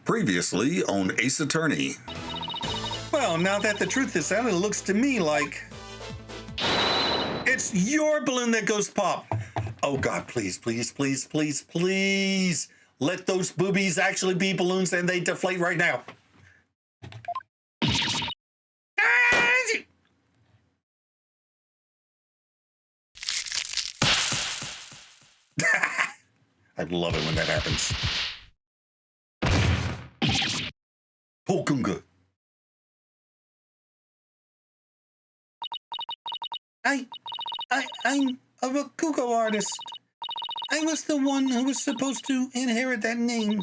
Previously on Ace Attorney. Well, now that the truth is out, it looks to me like it's your balloon that goes pop. Oh God, please, please, please, please, please. Let those boobies actually be balloons and they deflate right now. I love it when that happens. Pokunga. I'm a Rokugo artist. I was the one who was supposed to inherit that name.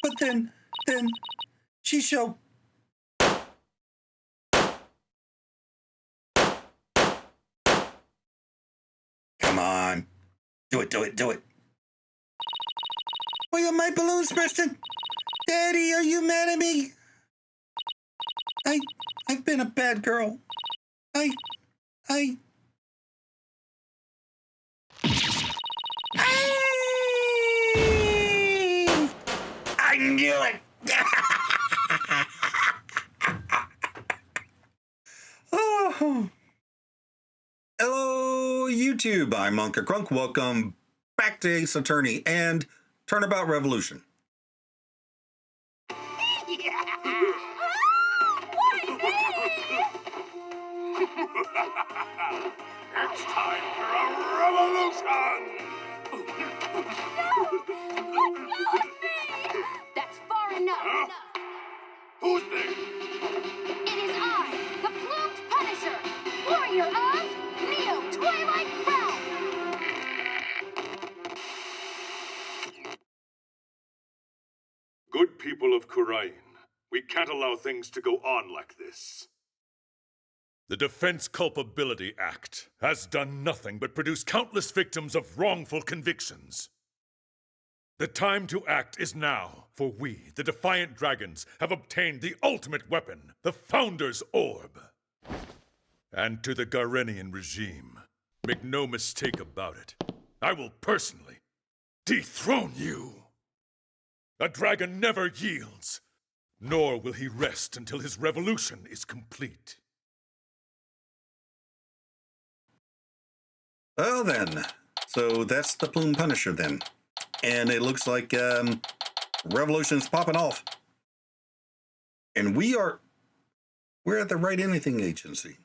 But then, Shisho. Come on. Do it. Where are my balloons, Preston? Daddy, are you mad at me? I've been a bad girl. I knew it! Oh. Hello, YouTube. I'm Unca Crunk. Welcome back to Ace Attorney and Turnabout Revolution. It's time for a revolution! No! Let go of me! That's far enough. Huh? Who's there? It is I, the Plumed Punisher, warrior of Neo Twilight Realm. Good people of Kurain, we can't allow things to go on like this. The Defense Culpability Act has done nothing but produce countless victims of wrongful convictions. The time to act is now, for we, the Defiant Dragons, have obtained the ultimate weapon, the Founder's Orb. And to the Garenian regime, make no mistake about it, I will personally dethrone you. A dragon never yields, nor will he rest until his revolution is complete. Well then, so that's the Plume Punisher then. And it looks like revolution's popping off. And we're at the Right Anything Agency.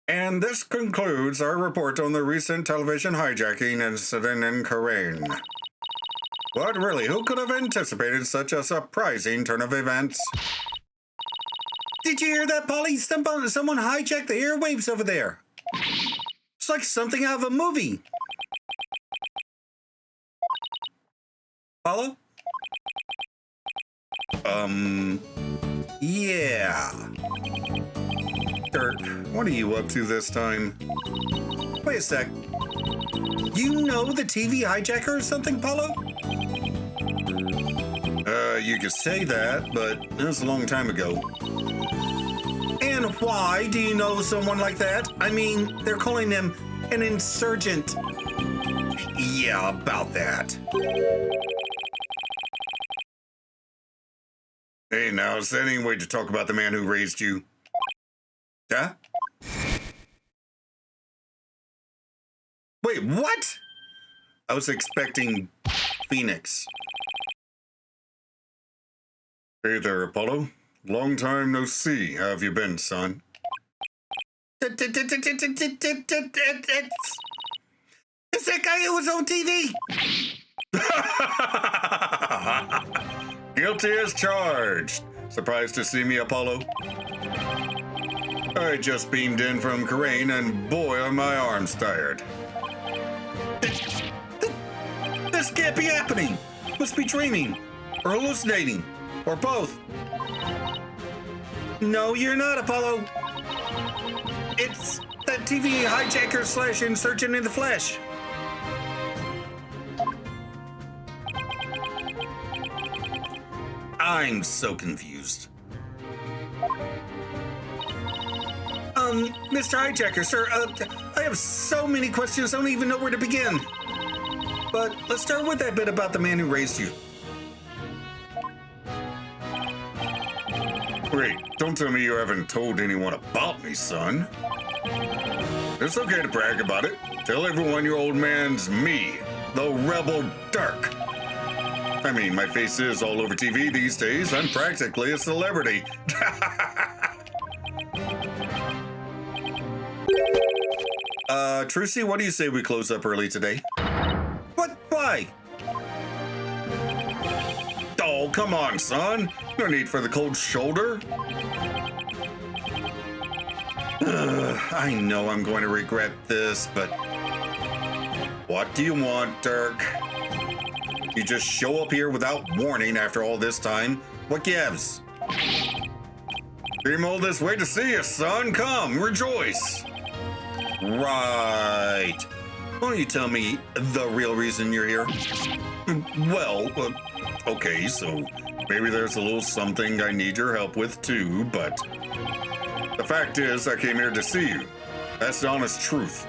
And this concludes our report on the recent television hijacking incident in Kurain. But really, who could have anticipated such a surprising turn of events? Did you hear that, Polly? Someone hijacked the airwaves over there. It's like something out of a movie. Follow? Yeah. Dirk, what are you up to this time? Wait a sec. You know the TV hijacker or something, Paulo? You could say that, but that was a long time ago. And why do you know someone like that? I mean, they're calling him an insurgent. Yeah, about that. Hey, now, is that any way to talk about the man who raised you? Huh? Wait, what? I was expecting Phoenix. Hey there, Apollo. Long time no see. How have you been, son? It's that guy who was on TV. Guilty as charged. Surprised to see me, Apollo? I just beamed in from Kurain, and boy, are my arms tired. This can't be happening. Must be dreaming, or hallucinating, or both. No, you're not, Apollo. It's that TV hijacker / insurgent in the flesh. I'm so confused. Mr. Hijacker, sir, I have so many questions, I don't even know where to begin. But let's start with that bit about the man who raised you. Wait, don't tell me you haven't told anyone about me, son. It's okay to brag about it. Tell everyone your old man's me, the Rebel Dirk. I mean, my face is all over TV these days. I'm practically a celebrity. Trucy, what do you say we close up early today? What? Why? Oh, come on, son. No need for the cold shoulder. I know I'm going to regret this, but what do you want, Dirk? You just show up here without warning after all this time. What gives? Came all this way to see you, son. Come, rejoice. Right. Why don't you tell me the real reason you're here? Well, okay, so maybe there's a little something I need your help with too, but the fact is I came here to see you. That's the honest truth.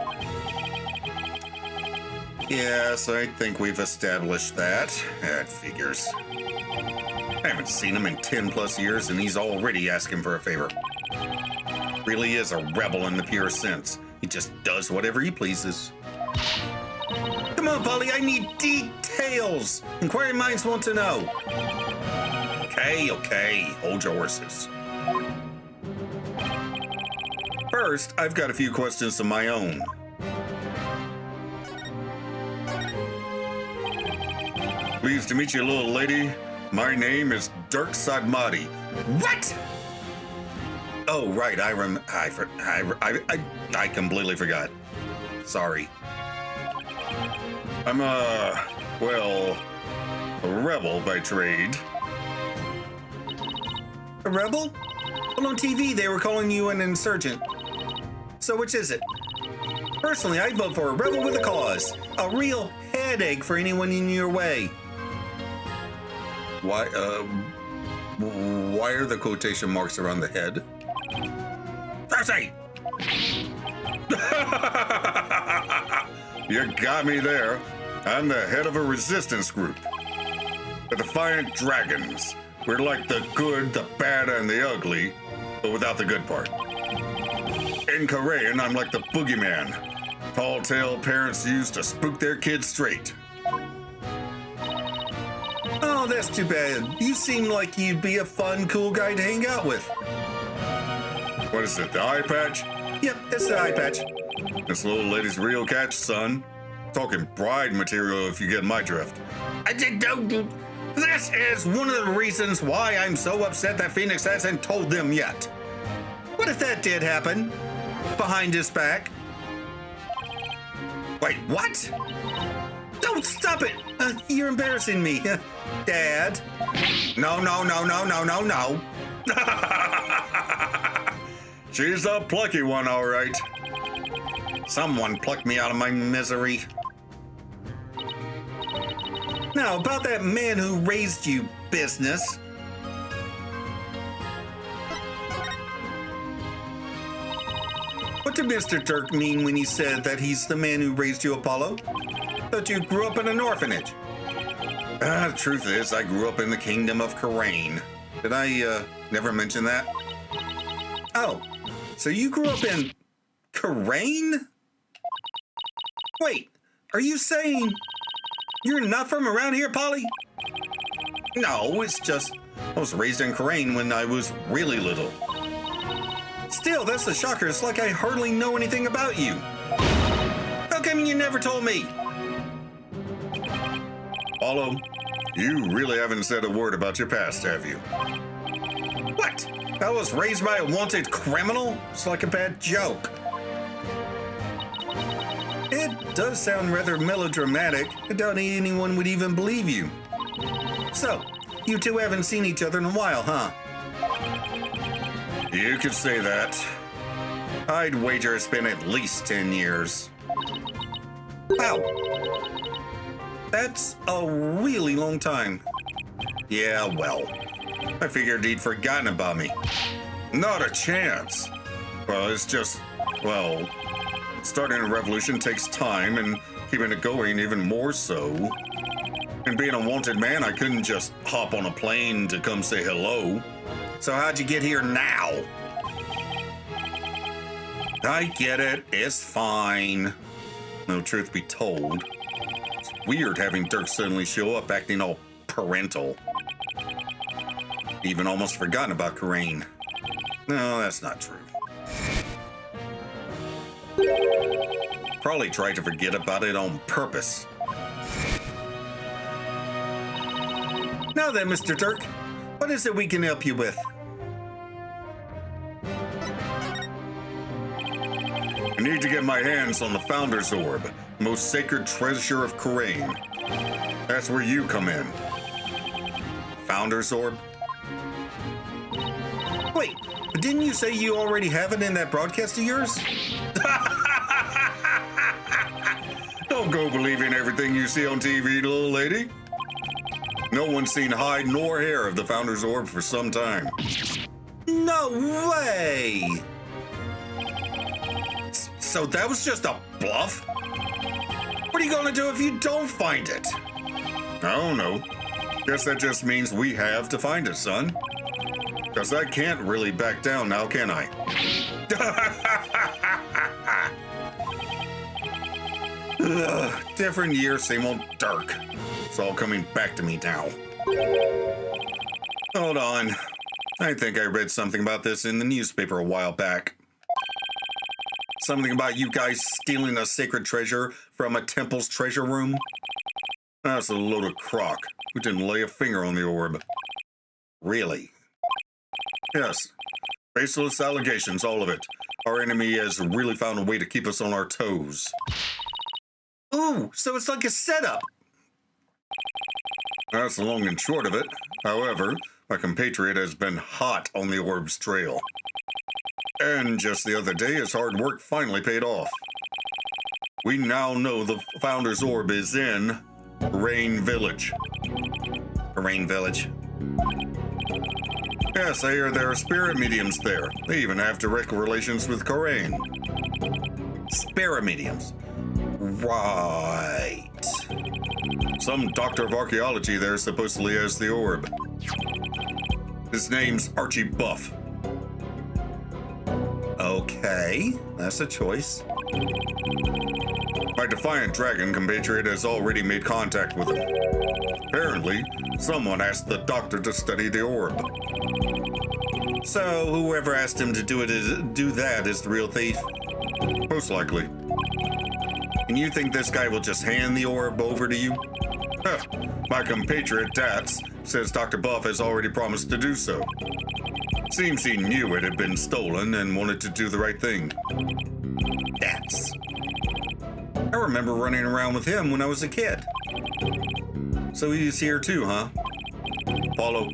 Yes, I think we've established that. That figures. I haven't seen him in 10 plus years and he's already asking for a favor. Really is a rebel in the pure sense. He just does whatever he pleases. Come on, Polly, I need details. Inquiring minds want to know. Okay, hold your horses. First, I've got a few questions of my own. Pleased to meet you, little lady. My name is Dirk Sadmati. What? Oh, right. I completely forgot. Sorry. I'm a rebel by trade. A rebel? Well, on TV, they were calling you an insurgent. So which is it? Personally, I'd vote for a rebel with a cause. A real headache for anyone in your way. Why are the quotation marks around the head? Darcy! You got me there. I'm the head of a resistance group. The Defiant Dragons. We're like the good, the bad, and the ugly, but without the good part. In Korean, I'm like the boogeyman. Tall tale parents use to spook their kids straight. Oh, that's too bad. You seem like you'd be a fun, cool guy to hang out with. What is it, the eye patch? Yep, it's the eye patch. This little lady's real catch, son. Talking bride material if you get my drift. This is one of the reasons why I'm so upset that Phoenix hasn't told them yet. What if that did happen? Behind his back? Wait, what? Don't stop it! You're embarrassing me. Dad. No. She's a plucky one, all right. Someone plucked me out of my misery. Now, about that man who raised you business. What did Mr. Dirk mean when he said that he's the man who raised you, Apollo? Thought you grew up in an orphanage. The truth is, I grew up in the kingdom of Karain. Did I never mention that? Oh, so you grew up in Karain? Wait, are you saying you're not from around here, Polly? No, it's just I was raised in Karain when I was really little. Still, that's the shocker. It's like I hardly know anything about you. How come you never told me? Apollo, you really haven't said a word about your past, have you? What? I was raised by a wanted criminal? It's like a bad joke. It does sound rather melodramatic. I doubt anyone would even believe you. So, you two haven't seen each other in a while, huh? You could say that. I'd wager it's been at least 10 years. Wow. That's a really long time. Yeah, well, I figured he'd forgotten about me. Not a chance. Well, it's just, well, starting a revolution takes time, and keeping it going even more so. And being a wanted man, I couldn't just hop on a plane to come say hello. So how'd you get here now? I get it, it's fine. No, truth be told, it's weird having Dirk suddenly show up acting all parental. Even almost forgotten about Karain. No, that's not true. Probably tried to forget about it on purpose. Now then, Mr. Dirk, what is it we can help you with? I need to get my hands on the Founder's Orb, most sacred treasure of Karain. That's where you come in. Founder's Orb? Wait, didn't you say you already have it in that broadcast of yours? Don't go believing everything you see on TV, little lady. No one's seen hide nor hair of the Founder's Orb for some time. No way! So that was just a bluff? What are you gonna do if you don't find it? I don't know. Guess that just means we have to find it, son. Because I can't really back down now, can I? Ugh, different year, same old Dirk. It's all coming back to me now. Hold on. I think I read something about this in the newspaper a while back. Something about you guys stealing a sacred treasure from a temple's treasure room? That's a load of crock. We didn't lay a finger on the orb. Really? Yes. Baseless allegations, all of it. Our enemy has really found a way to keep us on our toes. Ooh, so it's like a setup. That's the long and short of it. However, my compatriot has been hot on the orb's trail. And just the other day, his hard work finally paid off. We now know the Founder's Orb is in Rain Village. Rain Village. Yes, I hear there are spirit mediums there. They even have direct relations with Karain. Spirit mediums. Right. Some doctor of archaeology there supposedly has the orb. His name's Archie Buff. Okay, that's a choice. My Defiant Dragon compatriot has already made contact with him. Apparently, someone asked the doctor to study the orb. So, whoever asked him to do that is the real thief? Most likely. And you think this guy will just hand the orb over to you? Huh. My compatriot, Dats, says Dr. Buff has already promised to do so. Seems he knew it had been stolen and wanted to do the right thing. Dats. I remember running around with him when I was a kid. So he's here too, huh? Apollo,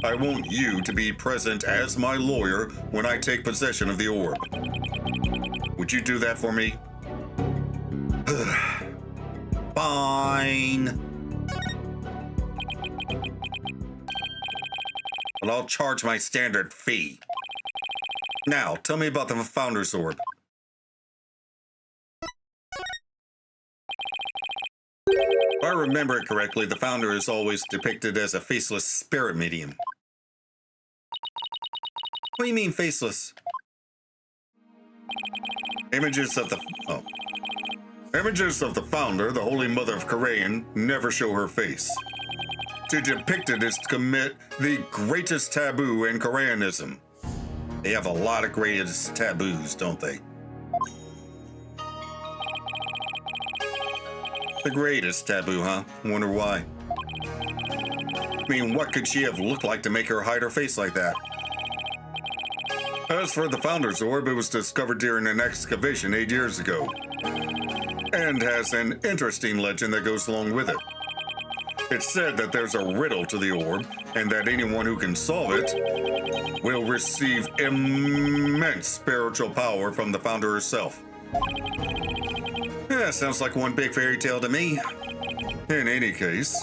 I want you to be present as my lawyer when I take possession of the orb. Would you do that for me? Fine. But I'll charge my standard fee. Now, tell me about the Founder's Orb. If I remember it correctly, the Founder is always depicted as a faceless spirit medium. What do you mean, faceless? Images of the Founder, the Holy Mother of Karain, never show her face. To depict it is to commit the greatest taboo in Karainism. They have a lot of greatest taboos, don't they? The greatest taboo, huh? Wonder why. I mean, what could she have looked like to make her hide her face like that? As for the Founder's Orb, it was discovered during an excavation 8 years ago, and has an interesting legend that goes along with it. It's said that there's a riddle to the orb, and that anyone who can solve it will receive immense spiritual power from the Founder herself. Yeah, sounds like one big fairy tale to me. In any case,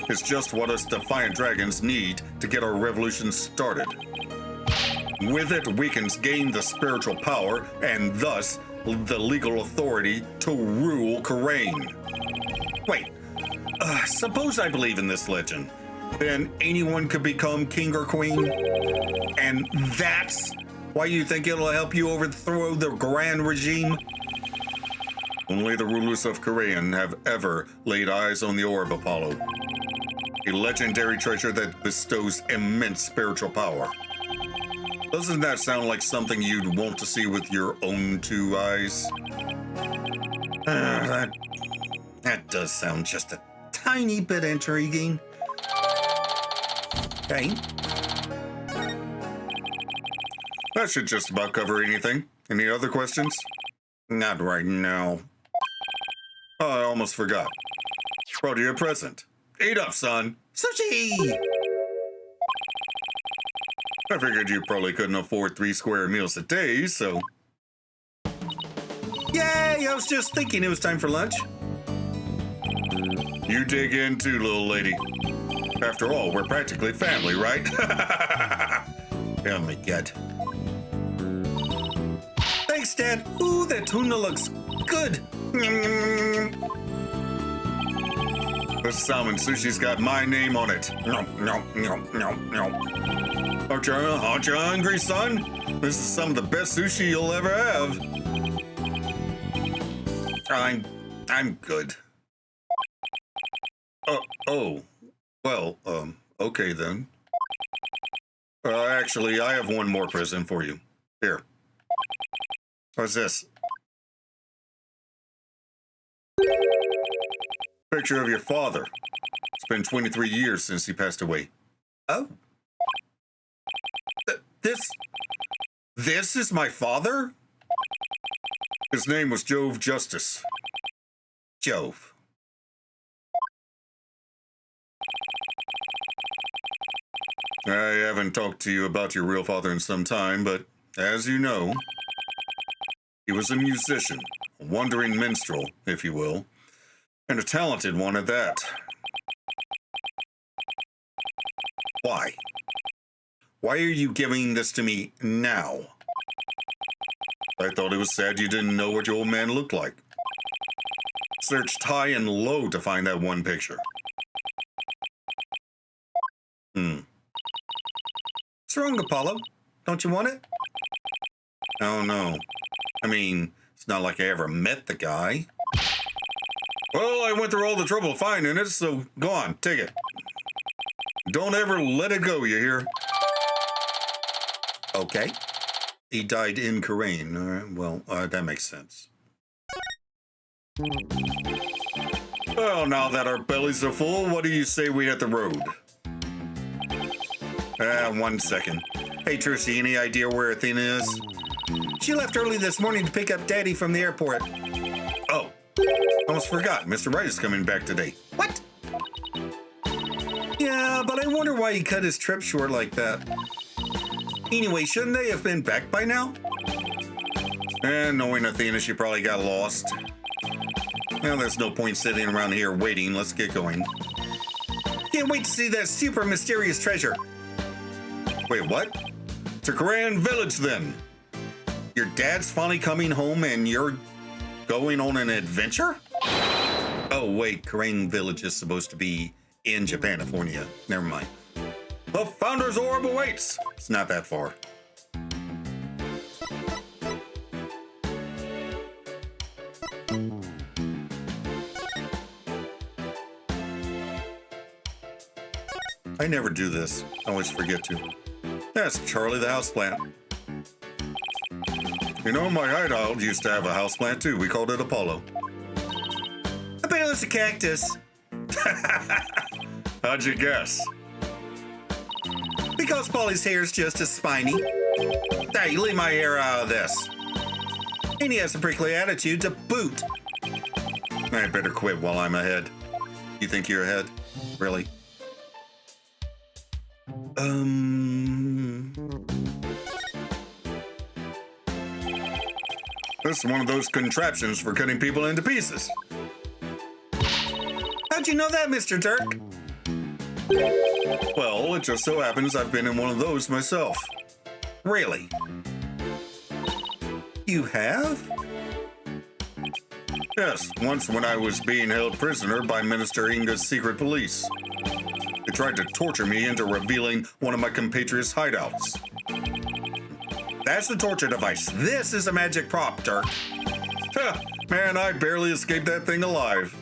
it's just what us Defiant Dragons need to get our revolution started. With it, we can gain the spiritual power and thus the legal authority to rule Karain. Wait, suppose I believe in this legend. Then anyone could become king or queen? And that's why you think it'll help you overthrow the Grand regime? Only the rulers of Karain have ever laid eyes on the orb, Apollo. A legendary treasure that bestows immense spiritual power. Doesn't that sound like something you'd want to see with your own two eyes? That does sound just a tiny bit intriguing. Okay. That should just about cover anything. Any other questions? Not right now. Oh, I almost forgot. Brought you a present. Eat up, son. Sushi! I figured you probably couldn't afford 3 square meals a day, so... Yay! I was just thinking it was time for lunch. You dig in too, little lady. After all, we're practically family, right? Oh my god. Thanks, Dad. Ooh, that tuna looks good. This salmon sushi's got my name on it. No. Aren't you hungry, son? This is some of the best sushi you'll ever have. I'm good. Well, okay then. Actually, I have one more present for you. Here. What's this? Picture of your father. It's been 23 years since he passed away. Oh. This is my father? His name was Jove Justice. Jove. I haven't talked to you about your real father in some time, but as you know, he was a musician, a wandering minstrel, if you will, and a talented one at that. Why? Why are you giving this to me now? I thought it was sad you didn't know what your old man looked like. Searched high and low to find that one picture. What's wrong, Apollo? Don't you want it? Oh, no. I mean, it's not like I ever met the guy. Well, I went through all the trouble finding it, so go on, take it. Don't ever let it go, you hear? Okay. He died in Karain. All right, well, that makes sense. Well, now that our bellies are full, what do you say we hit the road? 1 second. Hey, Trucy, any idea where Athena is? She left early this morning to pick up Daddy from the airport. Oh, almost forgot. Mr. Wright is coming back today. What? Yeah, but I wonder why he cut his trip short like that. Anyway, shouldn't they have been back by now? And knowing Athena, she probably got lost. Well, there's no point sitting around here waiting. Let's get going. Can't wait to see that super mysterious treasure. Wait, what? To Grand Village, then. Your dad's finally coming home and you're going on an adventure? Oh, wait, Karain Village is supposed to be in Japanifornia. Never mind. The Founder's Orb awaits. It's not that far. I never do this. I always forget to. That's Charlie the houseplant. You know, my hideout used to have a houseplant too. We called it Apollo. I bet it was a cactus. How'd you guess? Because Polly's hair is just as spiny. Hey, leave my hair out of this. And he has a prickly attitude to boot. I better quit while I'm ahead. You think you're ahead? Really? This is one of those contraptions for cutting people into pieces. How'd you know that, Mr. Turk? Well, it just so happens I've been in one of those myself. Really? You have? Yes, once when I was being held prisoner by Minister Inga's secret police. They tried to torture me into revealing one of my compatriots' hideouts. That's the torture device. This is a magic prop, Dirk. Man, I barely escaped that thing alive.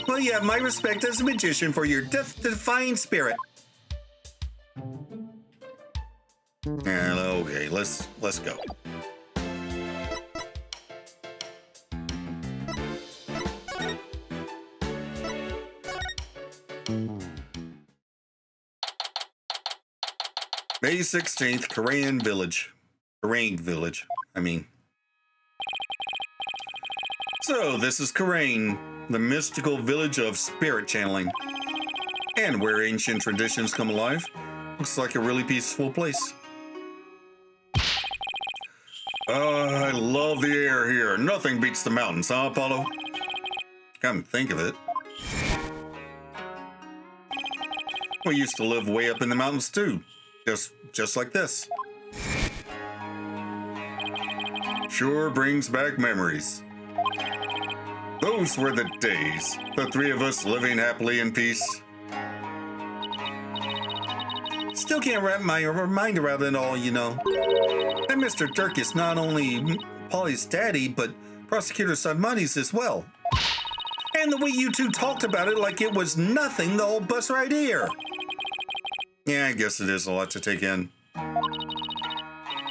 Well, you have my respect as a magician for your defying spirit. And okay, let's go. May 16th, Korean Village. I mean. So, this is Korean, the mystical village of spirit channeling. And where ancient traditions come alive. Looks like a really peaceful place. I love the air here. Nothing beats the mountains, huh, Apollo? Come think of it. We used to live way up in the mountains too. Just like this. Sure brings back memories. Those were the days. The three of us living happily in peace. Still can't wrap my mind around it all, you know. And Mr. Dirk is not only Polly's daddy, but Prosecutor Sadmani's as well. And the way you two talked about it like it was nothing the whole bus ride here. Yeah, I guess it is a lot to take in.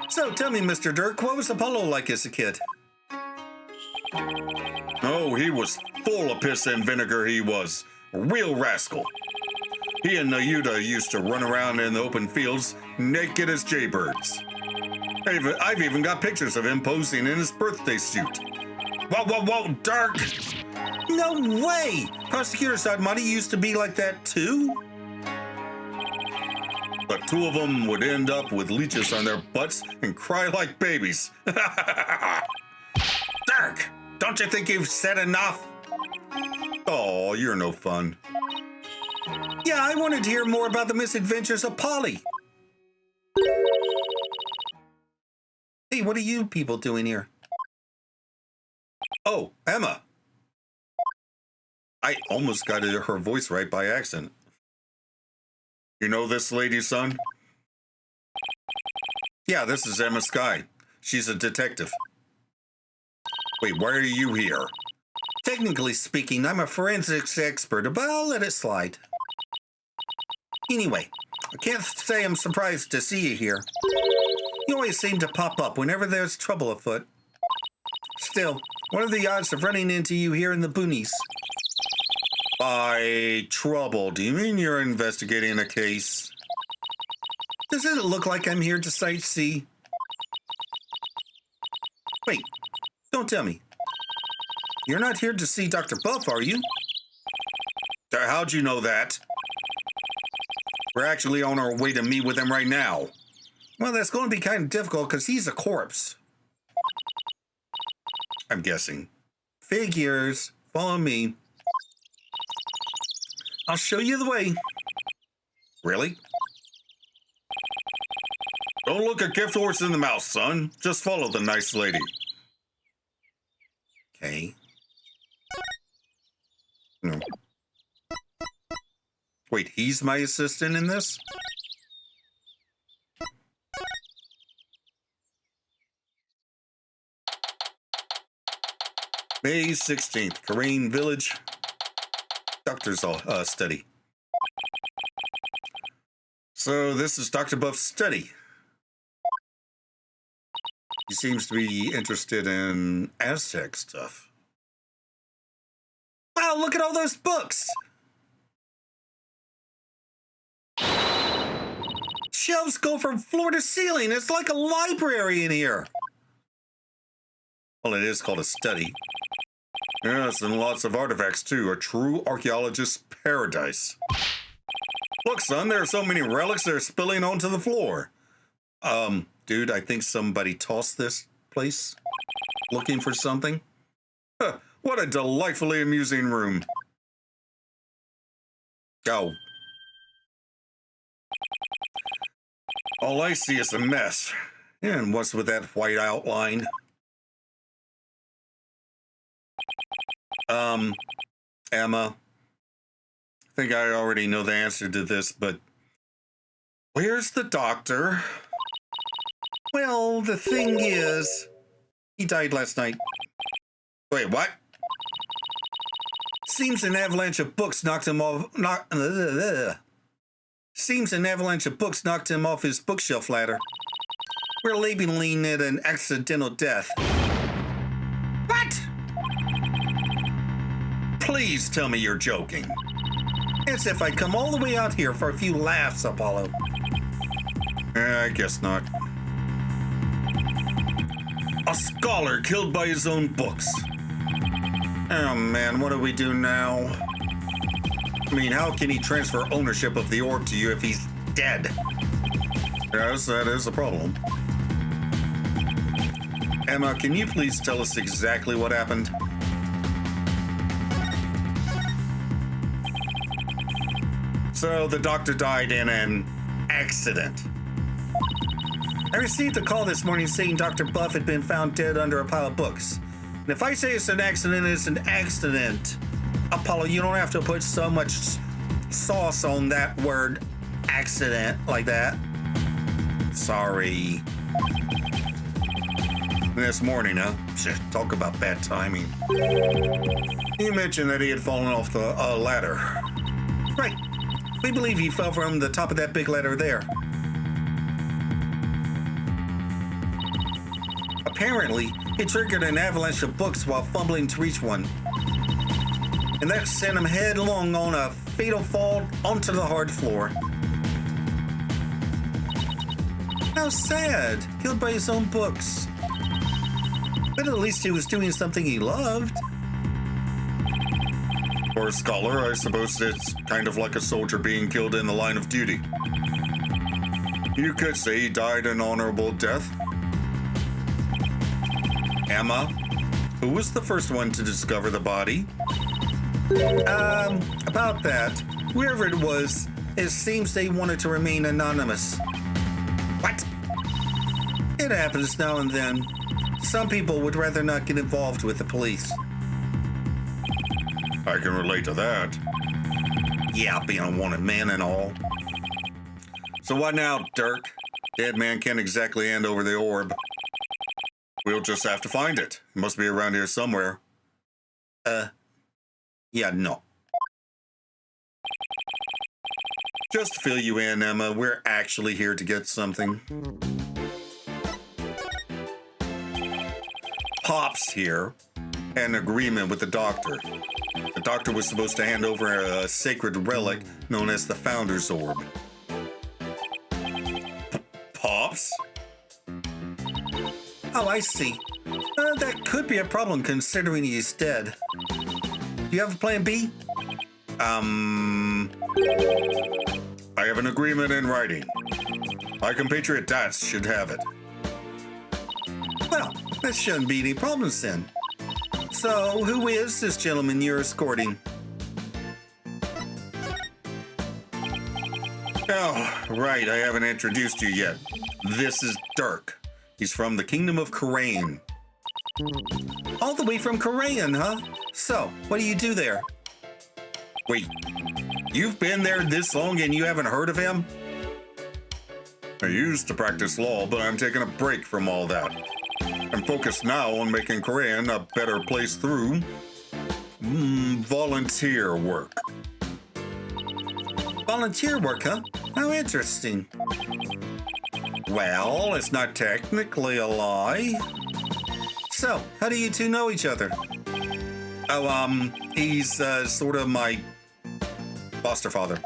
So tell me, Mr. Dirk, what was Apollo like as a kid? Oh, he was full of piss and vinegar, he was. A real rascal. He and Nayuta used to run around in the open fields naked as jaybirds. I've even got pictures of him posing in his birthday suit. Whoa, Dirk! No way! Prosecutor Sadmani used to be like that too? The two of them would end up with leeches on their butts and cry like babies. Dirk, don't you think you've said enough? Oh, you're no fun. Yeah, I wanted to hear more about the misadventures of Polly. Hey, what are you people doing here? Oh, Emma. I almost got her voice right by accident. You know this lady, son? Yeah, this is Emma Skye. She's a detective. Wait, why are you here? Technically speaking, I'm a forensics expert, but I'll let it slide. Anyway, I can't say I'm surprised to see you here. You always seem to pop up whenever there's trouble afoot. Still, what are the odds of running into you here in the boonies? By trouble, do you mean you're investigating a case? Doesn't it look like I'm here to sightsee? Wait, don't tell me. You're not here to see Dr. Buff, are you? How'd you know that? We're actually on our way to meet with him right now. Well, that's going to be kind of difficult because he's a corpse. I'm guessing. Figures. Follow me. I'll show you the way. Really? Don't look a gift horse in the mouth, son. Just follow the nice lady. Okay. No. Wait, he's my assistant in this? May 16th, Korean Village. Doctor's study. So this is Dr. Buff's study. He seems to be interested in Aztec stuff. Wow, look at all those books! Shelves go from floor to ceiling. It's like a library in here. Well, it is called a study. Yes, and lots of artifacts, too. A true archaeologist's paradise. Look, son, there are so many relics that are spilling onto the floor. Dude, I think somebody tossed this place looking for something. Huh, what a delightfully amusing room. Go. All I see is a mess. And what's with that white outline? Emma, I think I already know the answer to this, but where's the doctor? Well, the thing is, he died last night. Wait, what? Seems an avalanche of books knocked him off. Seems an avalanche of books knocked him off his bookshelf ladder. We're labeling it an accidental death. What? Please tell me you're joking. As if I'd come all the way out here for a few laughs, Apollo. I guess not. A scholar killed by his own books. Oh man, what do we do now? I mean, how can he transfer ownership of the orb to you if he's dead? Yes, that is a problem. Emma, can you please tell us exactly what happened? So the doctor died in an accident. I received a call this morning saying Dr. Buff had been found dead under a pile of books. And if I say it's an accident, it's an accident. Apollo, you don't have to put so much sauce on that word accident like that. Sorry. This morning, huh? Talk about bad timing. You mentioned that he had fallen off the ladder. Right. We believe he fell from the top of that big ladder there. Apparently, he triggered an avalanche of books while fumbling to reach one. And that sent him headlong on a fatal fall onto the hard floor. How sad. Killed by his own books. But at least he was doing something he loved. For a scholar, I suppose it's kind of like a soldier being killed in the line of duty. You could say he died an honorable death. Emma, who was the first one to discover the body? About that, whoever it was, it seems they wanted to remain anonymous. What? It happens now and then. Some people would rather not get involved with the police. I can relate to that. Yeah, being a wanted man and all. So what now, Dirk? Dead man can't exactly hand over the orb. We'll just have to find it. It must be around here somewhere. Yeah, no. Just to fill you in, Emma, we're actually here to get something. Pop's here. Had an agreement with the doctor. The doctor was supposed to hand over a sacred relic known as the Founder's Orb. Pops? Oh, I see. That could be a problem considering he's dead. Do you have a plan B? I have an agreement in writing. My compatriot Dats should have it. Well, that shouldn't be any problems then. So, who is this gentleman you're escorting? Oh, right, I haven't introduced you yet. This is Dirk. He's from the Kingdom of Karain. All the way from Korean, huh? So, what do you do there? Wait, you've been there this long and you haven't heard of him? I used to practice law, but I'm taking a break from all that. I'm focused now on making Korean a better place through volunteer work. Volunteer work, huh? How interesting. Well, it's not technically a lie. So, how do you two know each other? Oh, he's sort of my foster father.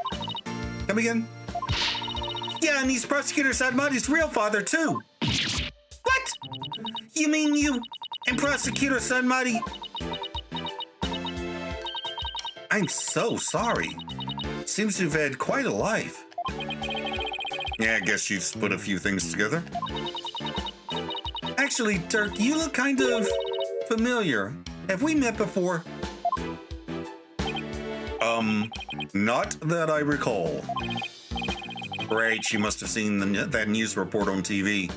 Come again? Yeah, and he's Prosecutor Sadmati's real father, too. What? You mean you and Prosecutor Sadmati? I'm so sorry. Seems you've had quite a life. Yeah, I guess you just put a few things together. Actually, Dirk, you look kind of familiar. Have we met before? Not that I recall. Right, she must have seen that news report on TV.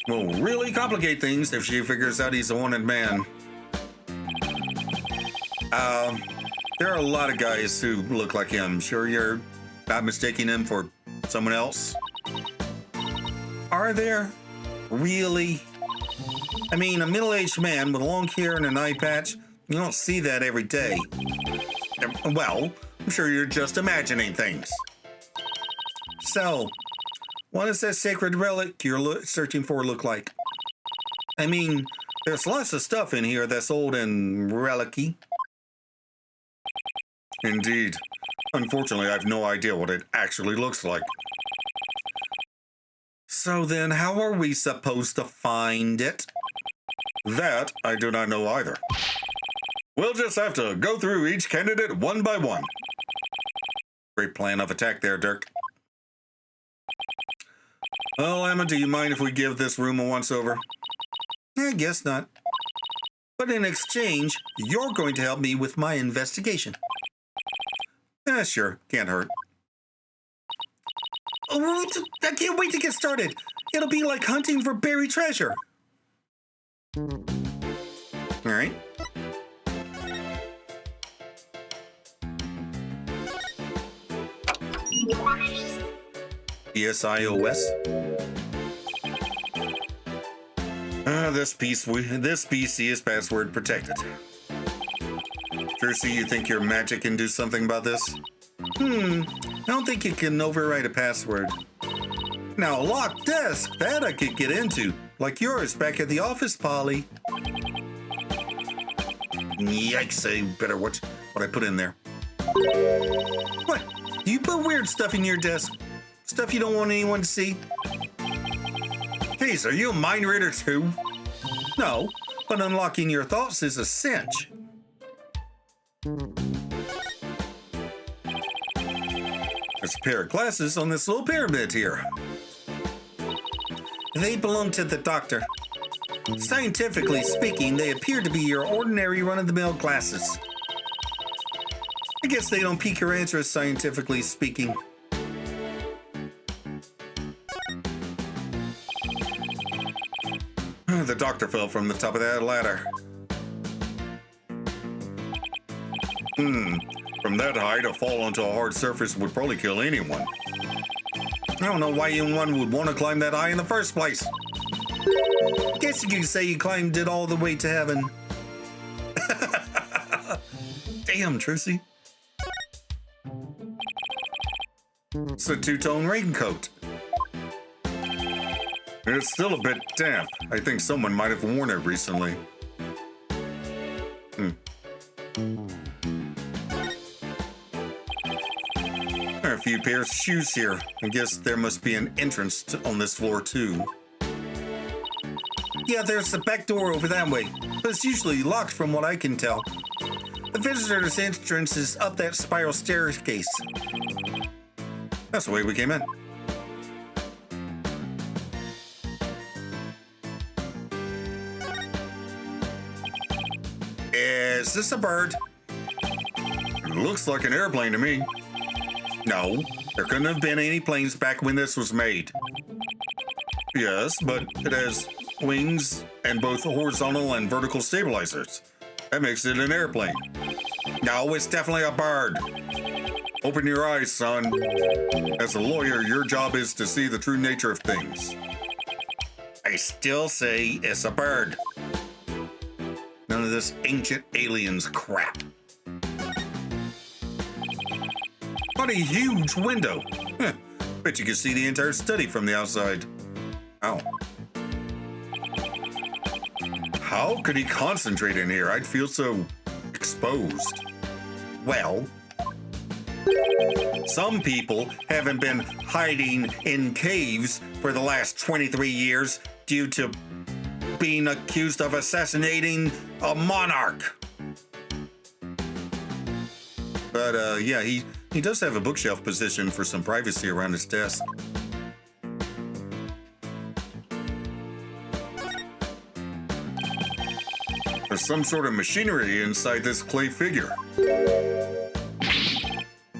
Will really complicate things if she figures out he's a wanted man. There are a lot of guys who look like him. Sure you're not mistaking him for someone else? Are there? Really? I mean, a middle-aged man with long hair and an eye patch, you don't see that every day. Well, I'm sure you're just imagining things. So, what does that sacred relic you're searching for look like? I mean, there's lots of stuff in here that's old and relic-y. Indeed. Unfortunately, I have no idea what it actually looks like. So then, how are we supposed to find it? That I do not know either. We'll just have to go through each candidate one by one. Great plan of attack there, Dirk. Well, Emma, do you mind if we give this room a once-over? I guess not. But in exchange, you're going to help me with my investigation. Sure. Can't hurt. Oh, I can't wait to get started. It'll be like hunting for buried treasure. All right. ESIOS. This PC is password protected. Jersey, you think your magic can do something about this? I don't think it can override a password. Now, a locked desk, that I could get into. Like yours back at the office, Polly. Yikes, I better watch what I put in there. What? Do you put weird stuff in your desk? Stuff you don't want anyone to see? Geez, are you a mind reader too? No, but unlocking your thoughts is a cinch. There's a pair of glasses on this little pyramid here. They belong to the doctor. Scientifically speaking, they appear to be your ordinary run-of-the-mill glasses. I guess they don't pique your interest, scientifically speaking. The doctor fell from the top of that ladder. From that height, a fall onto a hard surface would probably kill anyone. I don't know why anyone would want to climb that high in the first place. Guess you could say you climbed it all the way to heaven. Damn, Trucy. It's a two-tone raincoat. It's still a bit damp. I think someone might have worn it recently. There are a few pairs of shoes here. I guess there must be an entrance on this floor, too. Yeah, there's the back door over that way, but it's usually locked from what I can tell. The visitor's entrance is up that spiral staircase. That's the way we came in. Is this a bird? It looks like an airplane to me. No, there couldn't have been any planes back when this was made. Yes, but it has wings and both horizontal and vertical stabilizers. That makes it an airplane. No, it's definitely a bird. Open your eyes, son. As a lawyer, your job is to see the true nature of things. I still say it's a bird. None of this ancient aliens crap. What a huge window. Bet you can see the entire study from the outside. Ow. How could he concentrate in here? I'd feel so exposed. Well, some people haven't been hiding in caves for the last 23 years due to being accused of assassinating a monarch. But yeah, he does have a bookshelf position for some privacy around his desk. There's some sort of machinery inside this clay figure.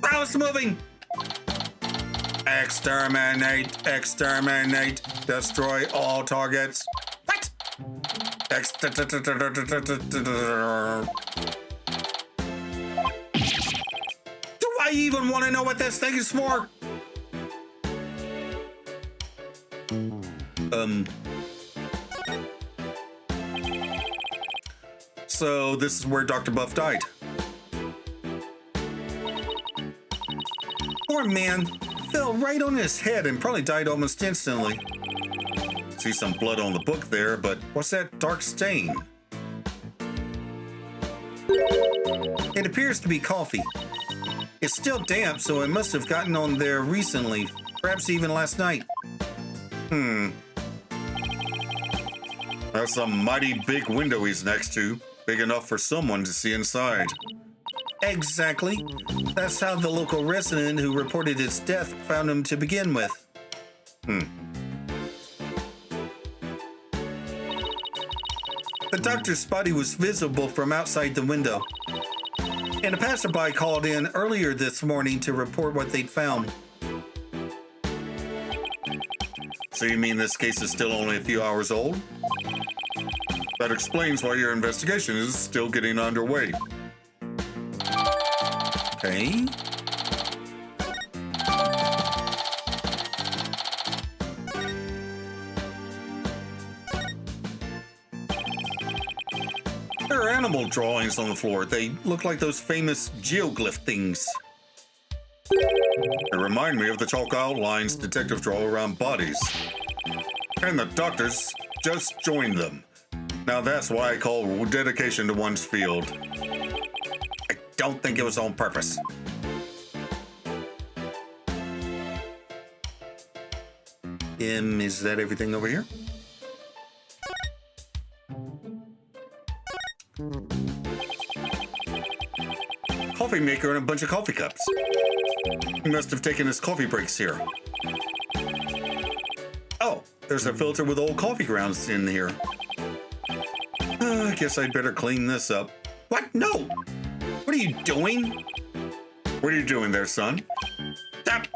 Oh, it's moving! Exterminate, exterminate, destroy all targets. What? I even want to know what this thing is for? So this is where Dr. Buff died. Poor man. Fell right on his head and probably died almost instantly. See some blood on the book there, but what's that dark stain? It appears to be coffee. It's still damp, so it must have gotten on there recently, perhaps even last night. That's a mighty big window he's next to. Big enough for someone to see inside. Exactly. That's how the local resident who reported its death found him to begin with. The doctor's body was visible from outside the window, and a passerby called in earlier this morning to report what they'd found. So you mean this case is still only a few hours old? That explains why your investigation is still getting underway. Okay. There are animal drawings on the floor. They look like those famous geoglyph things. They remind me of the chalk outlines detectives draw around bodies. And the doctors just joined them. Now that's why I call dedication to one's field. I don't think it was on purpose. Is that everything over here? Coffee maker and a bunch of coffee cups. He must have taken his coffee breaks here. Oh, there's a filter with old coffee grounds in here. I guess I'd better clean this up. What? No! What are you doing? What are you doing there, son? Stop!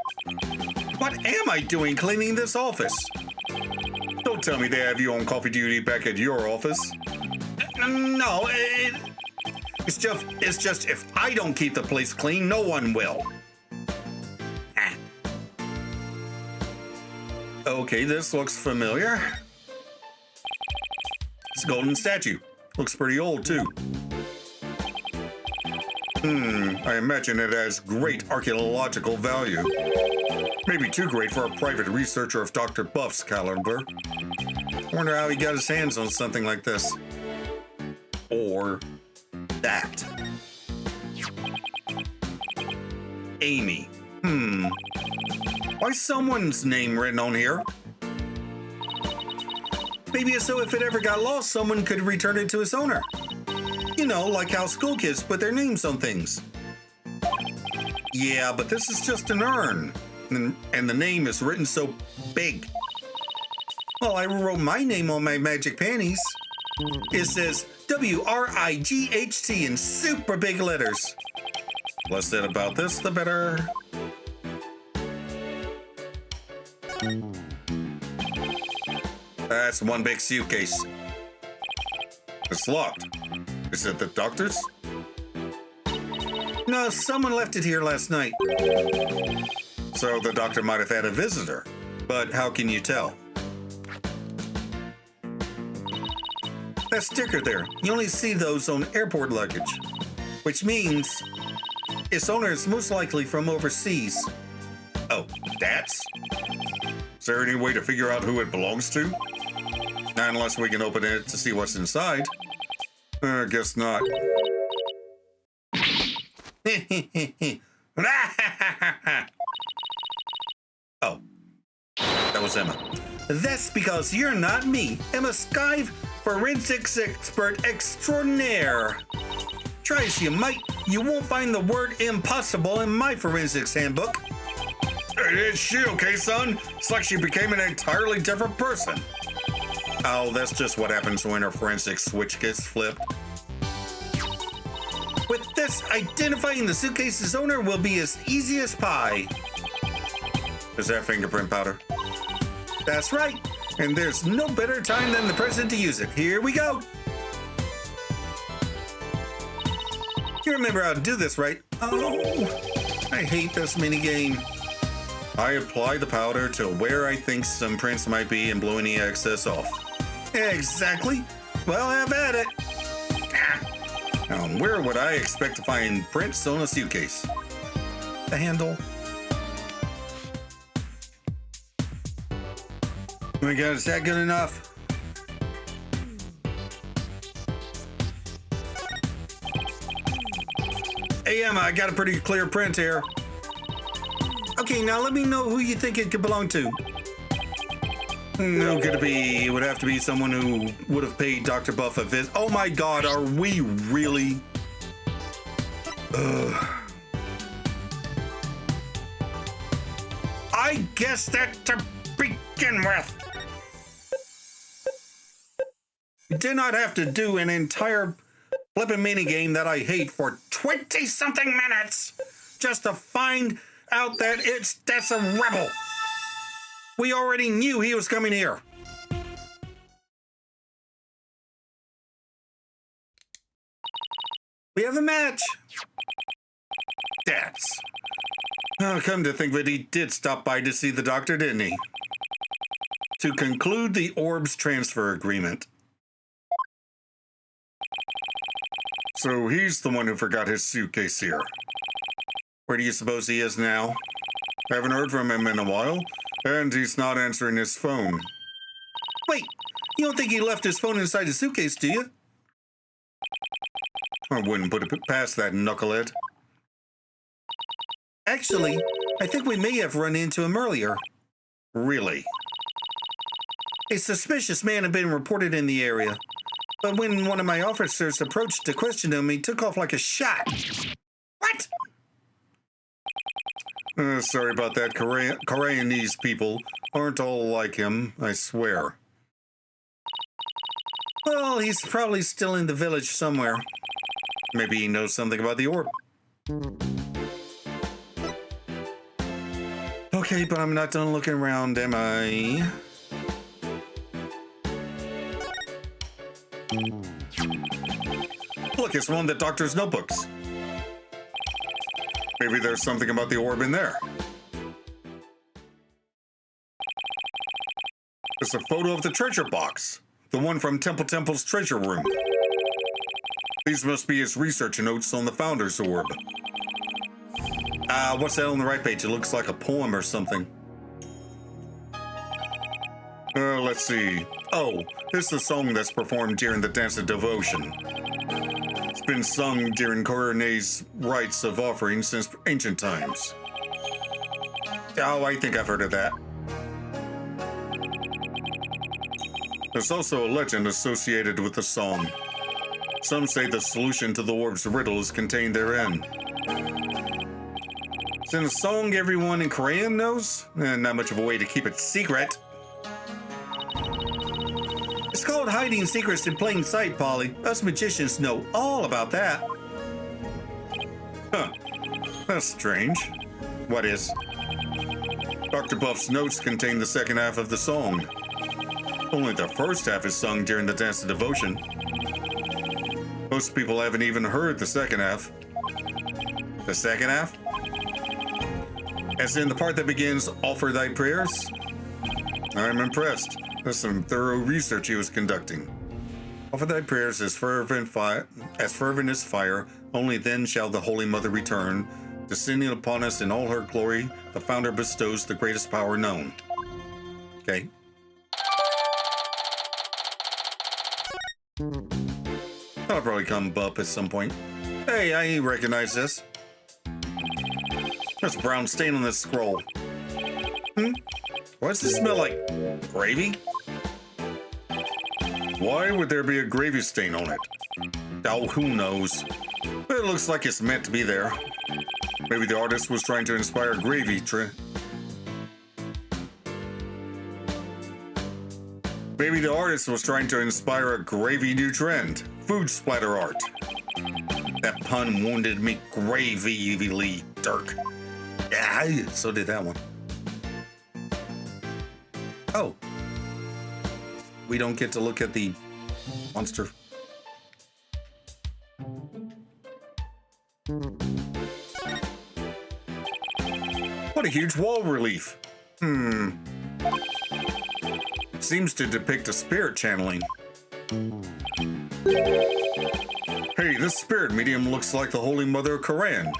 What am I doing cleaning this office? Don't tell me they have you on coffee duty back at your office. No, it's just if I don't keep the place clean, no one will. Ah. Okay, this looks familiar. It's a golden statue. Looks pretty old, too. I imagine it has great archaeological value. Maybe too great for a private researcher of Dr. Buff's caliber. I wonder how he got his hands on something like this. Or that. Amy. Why someone's name written on here? Maybe it's so if it ever got lost, someone could return it to its owner. You know, like how school kids put their names on things. Yeah, but this is just an urn. And the name is written so big. Well, I wrote my name on my magic panties. It says W-R-I-G-H-T in super big letters. Less said about this, the better. That's one big suitcase. It's locked. Is it the doctor's? No, someone left it here last night. So the doctor might have had a visitor. But how can you tell? That sticker there, you only see those on airport luggage, which means its owner is most likely from overseas. Oh, that's? Is there any way to figure out who it belongs to? Not unless we can open it to see what's inside. I guess not. Oh, that was Emma. That's because you're not me. Emma Skive, forensics expert extraordinaire. Try as you might, you won't find the word impossible in my forensics handbook. Is she okay, son? It's like she became an entirely different person. Oh, that's just what happens when her forensic switch gets flipped. With this, identifying the suitcase's owner will be as easy as pie. Is that fingerprint powder? That's right. And there's no better time than the present to use it. Here we go. You remember how to do this, right? Oh. I hate this minigame. I apply the powder to where I think some prints might be and blow any excess off. Exactly. Well, have at it. Now, where would I expect to find prints on a suitcase? The handle. Oh my God, is that good enough? Hey, Emma, I got a pretty clear print here. Okay, now let me know who you think it could belong to. Who could it be? It would have to be someone who would have paid Dr. Buff a visit. Oh my God, are we really? Ugh. I guessed that to begin with. You did not have to do an entire flipping minigame that I hate for 20-something minutes just to find out that that's a rebel. We already knew he was coming here. We have a match. That's. Oh, come to think of it, he did stop by to see the doctor, didn't he? To conclude the orb's transfer agreement. So he's the one who forgot his suitcase here. Where do you suppose he is now? I haven't heard from him in a while, and he's not answering his phone. Wait, you don't think he left his phone inside his suitcase, do you? I wouldn't put it past that knucklehead. Actually, I think we may have run into him earlier. Really? A suspicious man had been reported in the area, but when one of my officers approached to question him, he took off like a shot. What? Sorry about that. Koreanese people aren't all like him, I swear. Well, he's probably still in the village somewhere. Maybe he knows something about the orb. Okay, but I'm not done looking around, am I? Look, it's one of the doctor's notebooks. Maybe there's something about the orb in there. It's a photo of the treasure box, the one from Temple's treasure room. These must be his research notes on the Founder's Orb. What's that on the right page? It looks like a poem or something. Let's see. Oh, it's the song that's performed during the Dance of Devotion. It's been sung during coroner's rites of offering since ancient times. Oh, I think I've heard of that. There's also a legend associated with the song. Some say the solution to the orb's riddle is contained therein. It's in a song everyone in Korean knows, and not much of a way to keep it secret. It's called hiding secrets in plain sight, Polly. Us magicians know all about that. Huh. That's strange. What is? Dr. Buff's notes contain the second half of the song. Only the first half is sung during the Dance of Devotion. Most people haven't even heard the second half. The second half? As in the part that begins, "Offer thy prayers"? I'm impressed. That's some thorough research he was conducting. Offer thy prayers as fervent as fire, only then shall the Holy Mother return. Descending upon us in all her glory, the Founder bestows the greatest power known. Okay. That'll probably come up at some point. Hey, I recognize this. There's a brown stain on this scroll. What does this smell like? Gravy? Why would there be a gravy stain on it? Oh, who knows? But it looks like it's meant to be there. Maybe the artist was trying to inspire gravy Maybe the artist was trying to inspire a gravy new trend. Food splatter art. That pun wounded me gravely, Dirk. Yeah, so did that one. Oh. We don't get to look at the monster. What a huge wall relief. Seems to depict a spirit channeling. Hey, this spirit medium looks like the Holy Mother of Koran.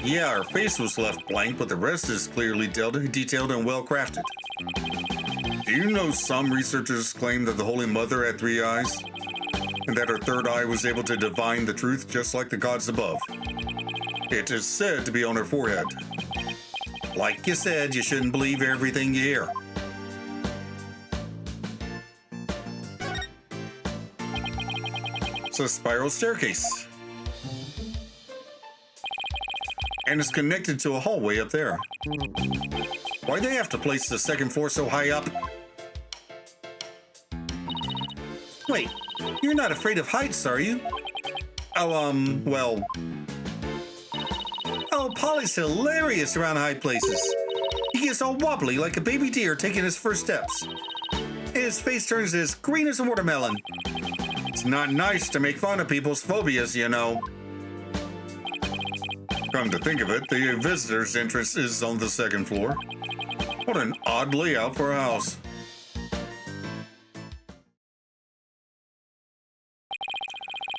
Yeah, her face was left blank, but the rest is clearly detailed and well crafted. Do you know some researchers claim that the Holy Mother had 3 eyes? And that her 3rd eye was able to divine the truth just like the gods above. It is said to be on her forehead. Like you said, you shouldn't believe everything you hear. It's a spiral staircase. And it's connected to a hallway up there. Why'd they have to place the 2nd floor so high up? Wait, you're not afraid of heights, are you? Oh, well... Oh, Polly's hilarious around high places. He gets all wobbly like a baby deer taking his first steps. And his face turns as green as a watermelon. It's not nice to make fun of people's phobias, you know. Come to think of it, the visitor's entrance is on the 2nd floor. What an odd layout for a house.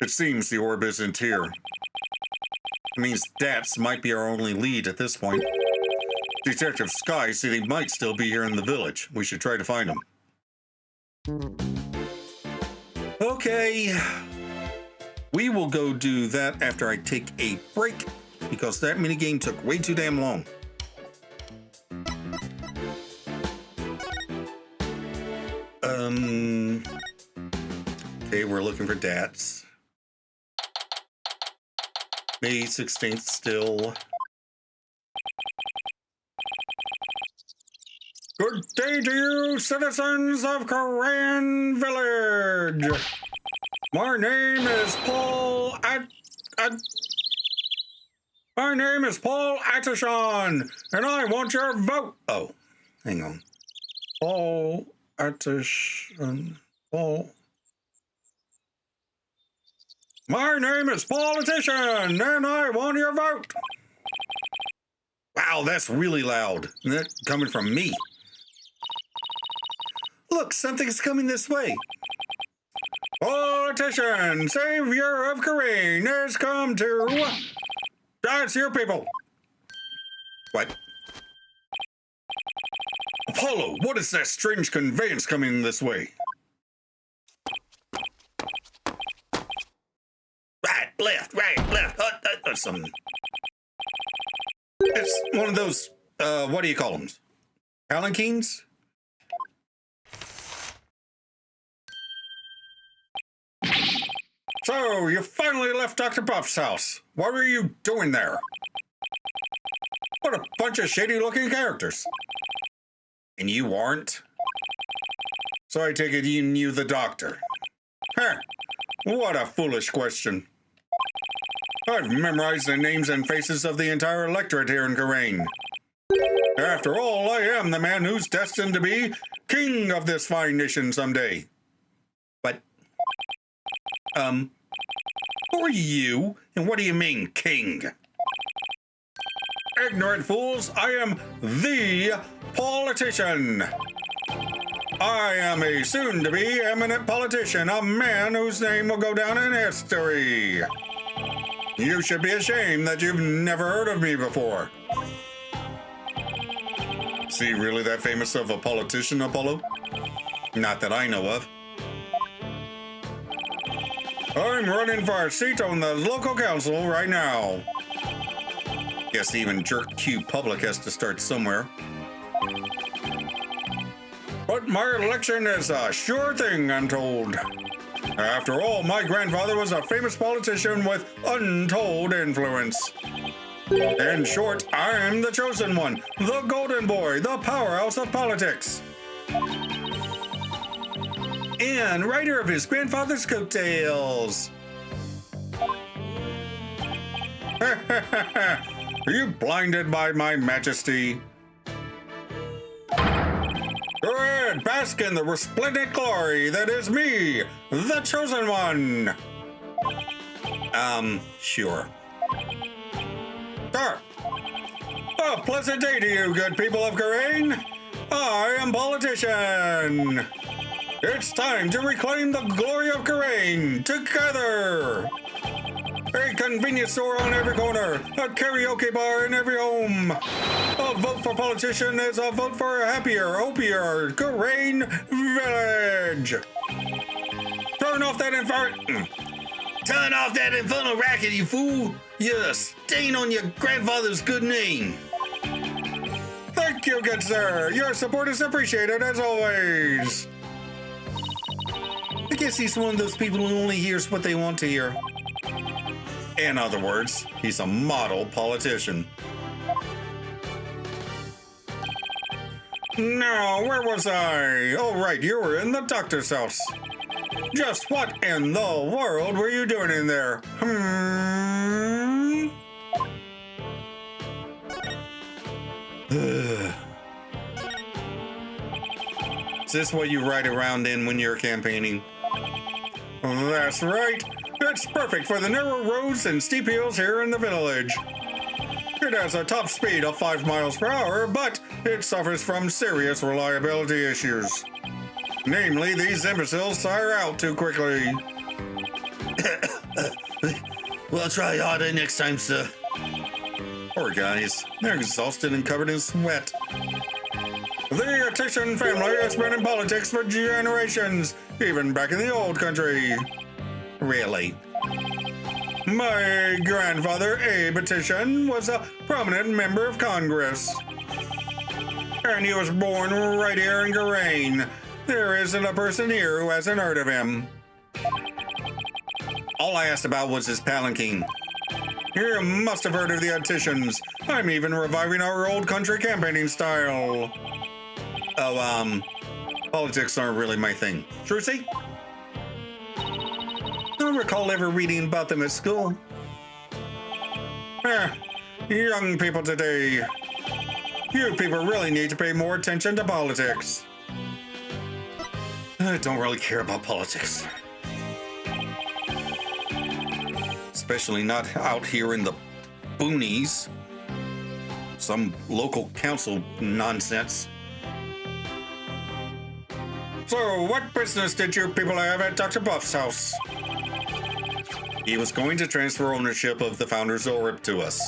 It seems the orb isn't here. It means Dats might be our only lead at this point. Detective Sky said he might still be here in the village. We should try to find him. Okay. We will go do that after I take a break, because that minigame took way too damn long. Okay, we're looking for Dats. May 16th still. Good day to you, citizens of Koran Village. My name is Paul My name is Paul Atishon, and I want your vote. Oh, hang on. Paul Atishon. My name is Politician, and I want your vote. Wow, that's really loud. That coming from me. Look, something's coming this way. Politician, savior of Korean, has come to... That's your people. What? Apollo, what is that strange conveyance coming this way? Right, left. Something. It's one of those, what do you call them? Palanquins? So, you finally left Dr. Buff's house. What were you doing there? What a bunch of shady-looking characters. And you aren't? So I take it you knew the doctor. Huh. What a foolish question. I've memorized the names and faces of the entire electorate here in Koran. After all, I am the man who's destined to be king of this fine nation someday. But, who are you, and what do you mean, king? Ignorant fools, I am the politician. I am a soon-to-be eminent politician, a man whose name will go down in history. You should be ashamed that you've never heard of me before. See, really that famous of a politician, Apollo? Not that I know of. I'm running for a seat on the local council right now. Guess even Jerk Q Public has to start somewhere. But my election is a sure thing, I'm told. After all, my grandfather was a famous politician with untold influence. In short, I'm the chosen one, the golden boy, the powerhouse of politics. And writer of his grandfather's coattails. Are you blinded by my majesty? Go ahead, bask in the resplendent glory that is me, the chosen one. Sure. Sir, A pleasant day to you, good people of Garain. I am Politician. It's time to reclaim the glory of Garain together. A convenience store on every corner, a karaoke bar in every home. A vote for Politician is a vote for a happier, hopier Garain village. Turn off that Turn off that infernal racket, you fool! You're a stain on your grandfather's good name. Thank you, good sir. Your support is appreciated as always. I guess he's one of those people who only hears what they want to hear. In other words, he's a model politician. Now, where was I? Oh, right, you were in the doctor's house. Just what in the world were you doing in there? Is this what you ride around in when you're campaigning? That's right. It's perfect for the narrow roads and steep hills here in the village. It has a top speed of 5 miles per hour, but it suffers from serious reliability issues. Namely, these imbeciles tire out too quickly. We'll try harder next time, sir. Poor guys. They're exhausted and covered in sweat. The Attition family has been in politics for generations, even back in the old country. Really? My grandfather, Abe Attition, was a prominent member of Congress. And he was born right here in Garain. There isn't a person here who hasn't heard of him. All I asked about was his palanquin. You must have heard of the Attitians. I'm even reviving our old country campaigning style. Oh, politics aren't really my thing. Trucy? I don't recall ever reading about them at school. Young people today. You people really need to pay more attention to politics. I don't really care about politics. Especially not out here in the boonies. Some local council nonsense. So, what business did you people have at Dr. Buff's house? He was going to transfer ownership of the Founder's Orb to us.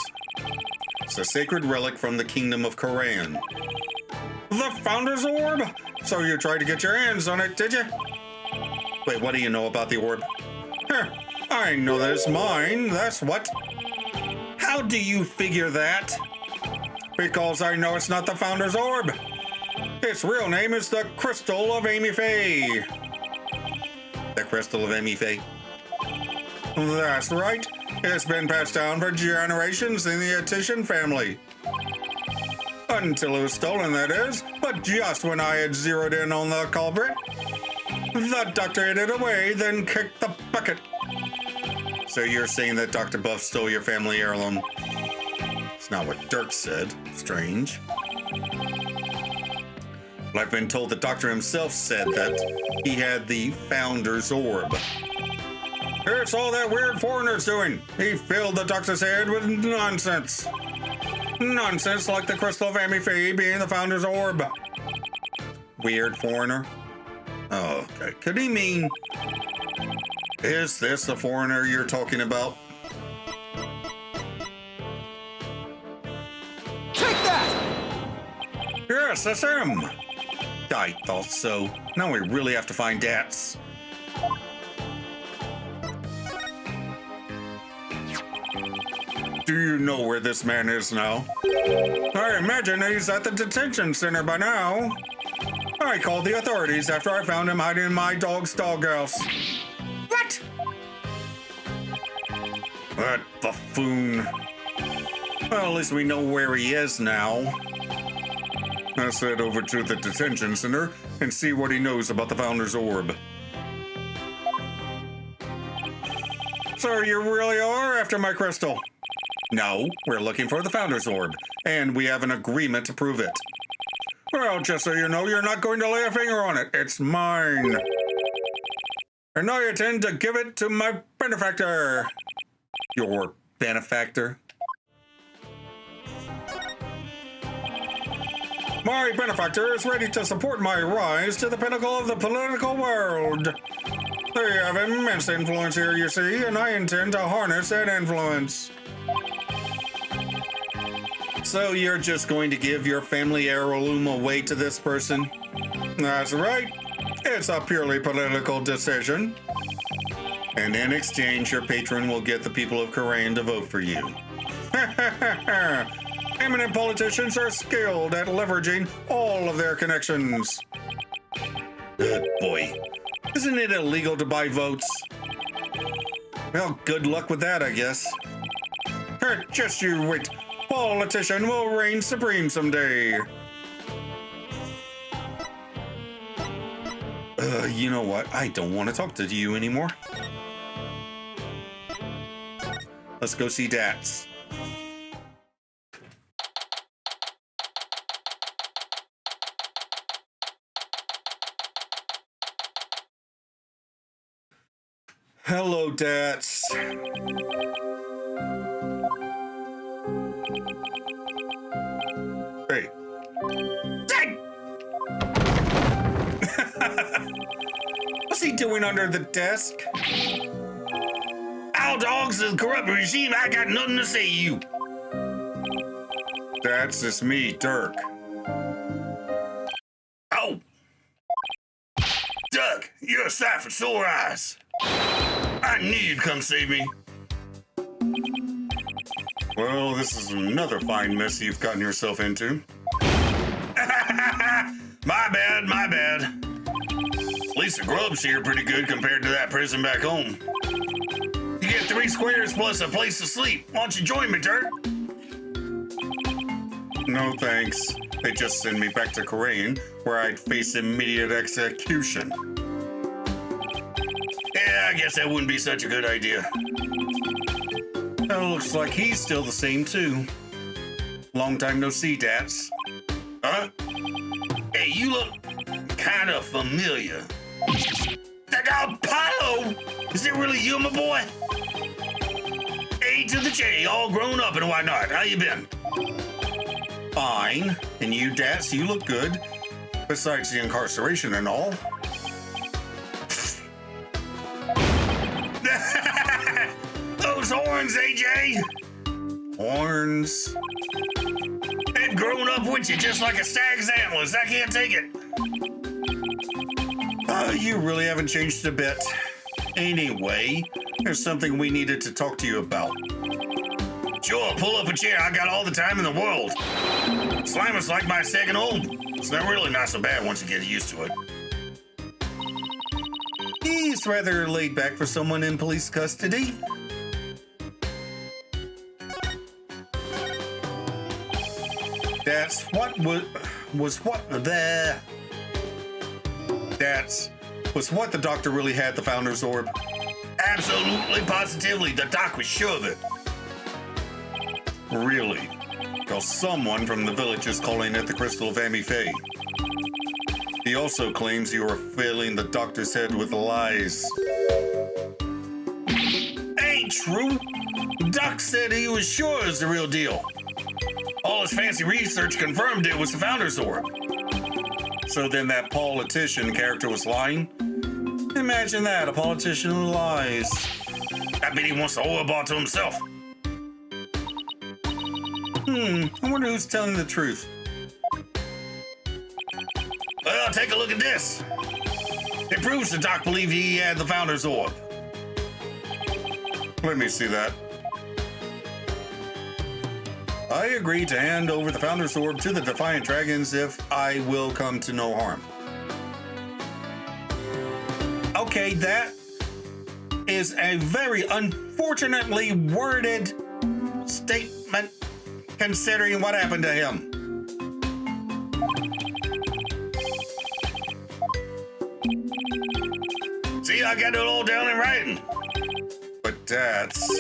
It's a sacred relic from the Kingdom of Koran. The Founder's Orb? So you tried to get your hands on it, did you? Wait, what do you know about the orb? I know that it's mine, that's what. How do you figure that? Because I know it's not the Founder's Orb. Its real name is the Crystal of Amy Faye. The Crystal of Amy Faye? That's right. It's been passed down for generations in the Attition family. Until it was stolen, that is. But just when I had zeroed in on the culprit, the doctor hid it away, then kicked the bucket. So you're saying that Dr. Buff stole your family heirloom? It's not what Dirk said. Strange. But I've been told the doctor himself said that he had the Founder's Orb. It's all that weird foreigner's doing. He filled the doctor's head with nonsense. Nonsense like the Crystal of Amy Faye being the Founder's Orb. Weird foreigner? Oh, okay. Could he mean... Is this the foreigner you're talking about? Take that! Yes, that's him. I thought so. Now we really have to find Dats. Do you know where this man is now? I imagine he's at the detention center by now. I called the authorities after I found him hiding in my dog's doghouse. What? That buffoon. Well, at least we know where he is now. Let's head over to the detention center and see what he knows about the Founder's Orb. So you really are after my crystal? No, we're looking for the Founder's Orb, and we have an agreement to prove it. Well, just so you know, you're not going to lay a finger on it. It's mine. And I intend to give it to my benefactor. Your benefactor? My benefactor is ready to support my rise to the pinnacle of the political world. They have immense influence here, you see, and I intend to harness that influence. So you're just going to give your family heirloom away to this person? That's right. It's a purely political decision. And in exchange, your patron will get the people of Kharain to vote for you. Eminent politicians are skilled at leveraging all of their connections. Good boy. Isn't it illegal to buy votes? Well, good luck with that, I guess. Just you wait. Politician will reign supreme someday. You know what? I don't want to talk to you anymore. Let's go see Dats. Hello, Dats. Hey. Dang! What's he doing under the desk? Our dogs is a corrupt regime. I got nothing to say to you. Dats, it's me, Dirk. Oh! Doug, you're a sight for sore eyes. I knew you'd come save me. Well, this is another fine mess you've gotten yourself into. My bad. At least the grub's here pretty good compared to that prison back home. You get 3 squares plus a place to sleep. Why don't you join me, Dirk? No thanks. They just send me back to Kharain, where I'd face immediate execution. Yeah, I guess that wouldn't be such a good idea. It looks like he's still the same, too. Long time no see, Dats. Huh? Hey, you look kind of familiar. That Apollo! Is it really you, my boy? A to the J, all grown up and whatnot. How you been? Fine. And you, Dats, you look good. Besides the incarceration and all. Those horns, AJ! Horns. They've grown up with you just like a stag's antlers. I can't take it. You really haven't changed a bit. Anyway, there's something we needed to talk to you about. Sure, pull up a chair. I got all the time in the world. Slimer's like my second home. It's not really not so bad once you get used to it. He's rather laid back for someone in police custody. That's what the doctor really had, the Founder's Orb. Absolutely, positively. The doc was sure of it. Really? Because someone from the village is calling it the Crystal of Amifei. He also claims you are filling the doctor's head with lies. Ain't true. Doc said he was sure it was the real deal. All his fancy research confirmed it was the Founder's Orb. So then that politician character was lying? Imagine that, a politician who lies. I bet he wants the orb all to himself. I wonder who's telling the truth. Well, take a look at this. It proves the doc believed he had the Founder's Orb. Let me see that. I agree to hand over the Founder's Orb to the Defiant Dragons if I will come to no harm. Okay, that is a very unfortunately worded statement considering what happened to him. See, I got it all down in writing. But that's...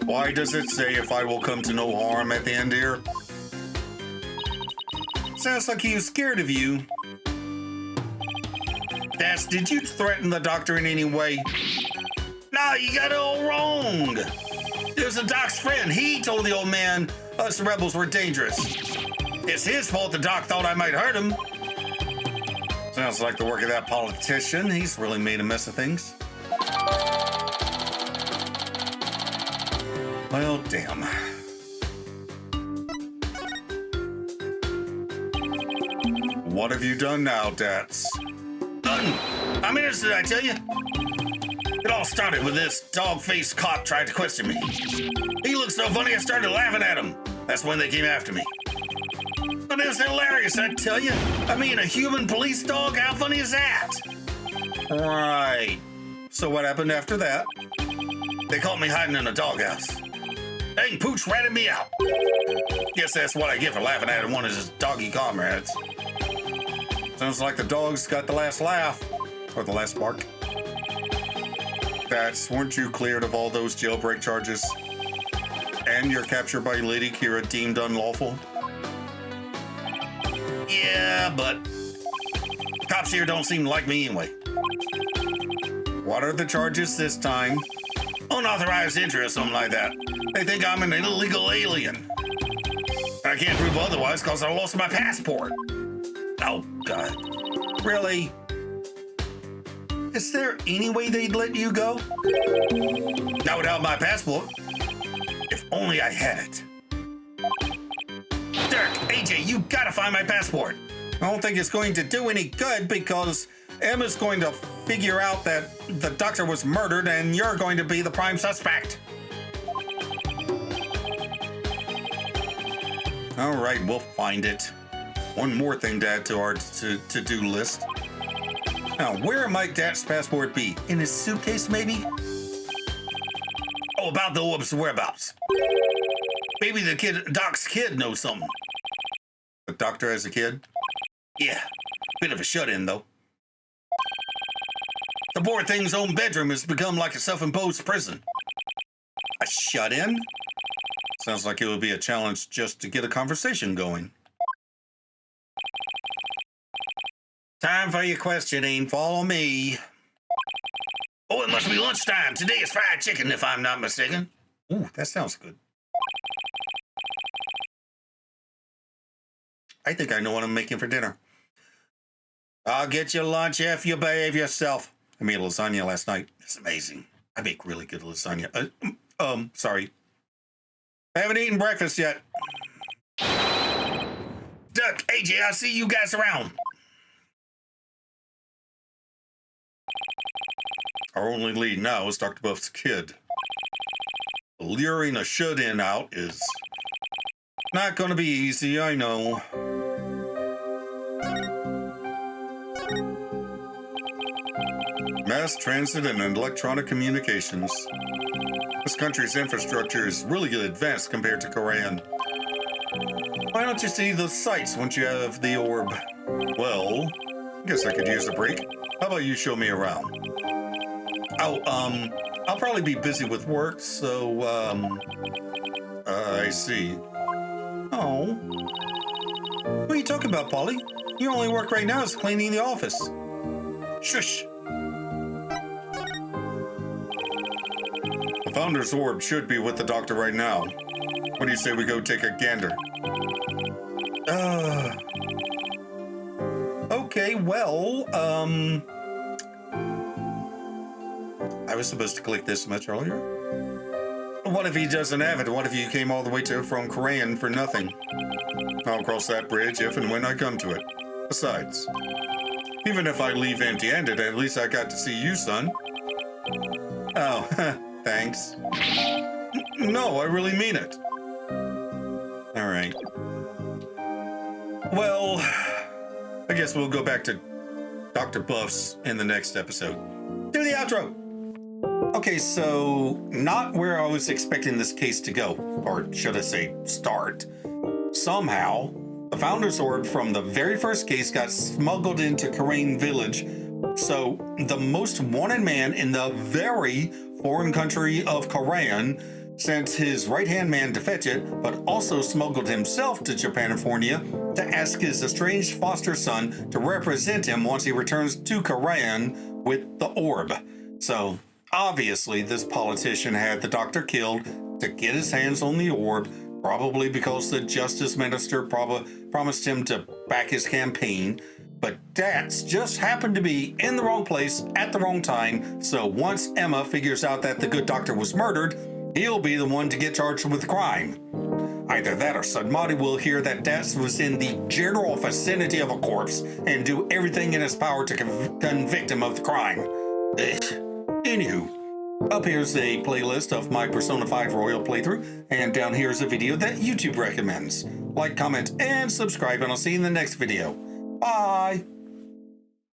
Why does it say if I will come to no harm at the end here? Sounds like he was scared of you. Dats, did you threaten the doctor in any way? No, you got it all wrong. It was the doc's friend. He told the old man us rebels were dangerous. It's his fault the doc thought I might hurt him. Sounds like the work of that politician. He's really made a mess of things. Well, damn. What have you done now, Dats? Nothing. I'm innocent, I tell you. It all started with this dog-faced cop tried to question me. He looked so funny I started laughing at him. That's when they came after me. But it was hilarious, I tell you. I mean, a human police dog? How funny is that? Right. So what happened after that? They caught me hiding in a doghouse. Dang, Pooch ratted me out. Guess that's what I get for laughing at one of his doggy comrades. Sounds like the dog's got the last laugh. Or the last bark. That's, weren't you cleared of all those jailbreak charges? And your capture by Lady Kira deemed unlawful? Yeah, but cops here don't seem to like me anyway. What are the charges this time? Unauthorized entry or something like that. They think I'm an illegal alien. I can't prove otherwise because I lost my passport. Oh, God. Really? Is there any way they'd let you go? Not without my passport. If only I had it. Dirk, AJ, you gotta find my passport. I don't think it's going to do any good because Emma's going to figure out that the doctor was murdered and you're going to be the prime suspect. All right, we'll find it. One more thing to add to our to-do list. Now, where might Dad's passport be? In his suitcase, maybe? Oh, about the orb's whereabouts. Maybe the Doc's kid knows something. The doctor has a kid? Yeah, bit of a shut-in, though. The poor thing's own bedroom has become like a self-imposed prison. A shut-in? Sounds like it would be a challenge just to get a conversation going. Time for your questioning. Follow me. Oh, it must be lunchtime. Today is fried chicken, if I'm not mistaken. Ooh, that sounds good. I think I know what I'm making for dinner. I'll get you lunch if you behave yourself. I made lasagna last night. It's amazing. I make really good lasagna. Sorry. I haven't eaten breakfast yet. Duck, AJ, I'll see you guys around. Our only lead now is Dr. Buff's kid. Luring a shut-in out is not going to be easy, I know. Mass transit and electronic communications. This country's infrastructure is really advanced compared to Korean. Why don't you see the sights once you have the orb? Well, I guess I could use a break. How about you show me around? Oh, I'll probably be busy with work, so, I see. Oh. What are you talking about, Polly? Your only work right now is cleaning the office. Shush. The Founder's Orb should be with the doctor right now. What do you say we go take a gander? Okay, well, I was supposed to click this much earlier. What if he doesn't have it? What if you came all the way from Korean for nothing? I'll cross that bridge if and when I come to it. Besides, even if I leave empty-handed, at least I got to see you, son. Oh, thanks. No, I really mean it. All right. Well, I guess we'll go back to Dr. Buff's in the next episode. Do the outro. Okay, so not where I was expecting this case to go, or should I say start. Somehow, the Founder's Orb from the very first case got smuggled into Karain Village, so the most wanted man in the very foreign country of Korean sent his right-hand man to fetch it, but also smuggled himself to Japanifornia to ask his estranged foster son to represent him once he returns to Korean with the orb. So, obviously, this politician had the doctor killed to get his hands on the orb Probably because the Justice Minister promised him to back his campaign. But Dats just happened to be in the wrong place at the wrong time, so once Emma figures out that the good doctor was murdered, he'll be the one to get charged with the crime. Either that or Sudmati will hear that Dats was in the general vicinity of a corpse and do everything in his power to convict him of the crime. Anywho, up here's a playlist of my Persona 5 Royal playthrough, and down here's a video that YouTube recommends. Like, comment, and subscribe, and I'll see you in the next video. Bye!